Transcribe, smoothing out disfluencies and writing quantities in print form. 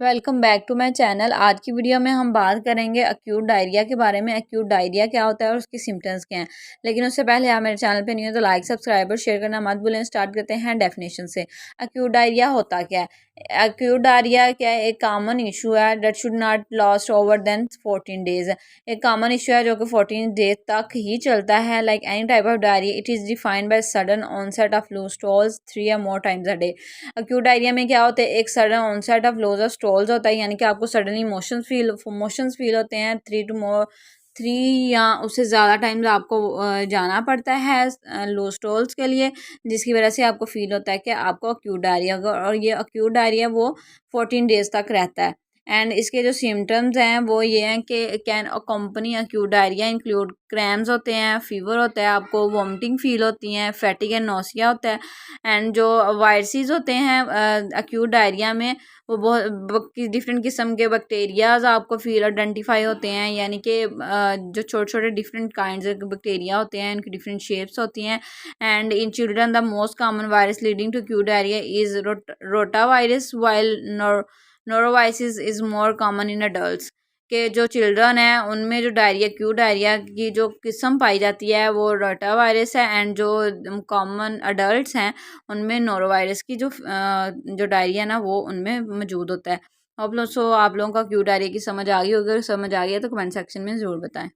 Welcome back to my channel. आज की video में हम बात करेंगे एक्यूट डायरिया के बारे में। एक्यूट डायरिया क्या होता है और उसके सिम्टम्स क्या हैं। लेकिन उससे पहले आप मेरे चैनल पे नहीं हो तो लाइक सब्सक्राइब और शेयर करना मत भूलें। स्टार्ट करते हैं डेफिनेशन से। एक्यूट डायरिया होता क्या है। एक्यूट डायरिया क्या है, एक कॉमन इशू है that should not last over than 14 days. एक कॉमन इशू है जो कि 14 डेज तक ही चलता है। Like any type of diarrhoea it is defined by sudden onset of loose stools 3 या more times a day. Acute diarrhoea में क्या होता है, एक sudden onset of loose stools होता है, यानी कि आपको सडनली मोशंस फील होते हैं। 3 या उससे ज़्यादा टाइम्स आपको जाना पड़ता है लो स्टॉल्स के लिए, जिसकी वजह से आपको फील होता है कि आपको एक्यूट डायरिया होगा। और ये एक्यूट डायरिया वो 14 डेज तक रहता है। एंड इसके जो सिम्टम्स हैं वो ये हैं कि can accompany acute diarrhoea include cramps होते हैं, फीवर होता है, आपको वॉमिटिंग फील होती हैं, फैटिग एंड नौसिया होता है। एंड जो वायरसेस होते हैं एक्यूट डायरिया में, वो बहुत डिफरेंट किस्म के बैक्टीरियाज आपको फील आइडेंटिफाई होते हैं, यानी कि जो छोटे छोटे डिफरेंट काइंड्स ऑफ बैक्टीरिया होते हैं, इनकी डिफरेंट शेप्स होती हैं। And in children the most common virus leading to acute diarrhoea is rota virus, while norovirus is more common in adults. के जो चिल्ड्रन हैं उनमें जो डायरिया एक्यूट डायरिया की जो किस्म पाई जाती है वो रोटा वायरस है। एंड जो कॉमन अडल्ट्स हैं उनमें नोरोवायरस की जो डायरिया ना वो उनमें मौजूद होता है। आप लोगों को एक्यूट डायरिया की समझ आ गई होगी। अगर समझ आ गई है तो कमेंट सेक्शन में ज़रूर बताएं।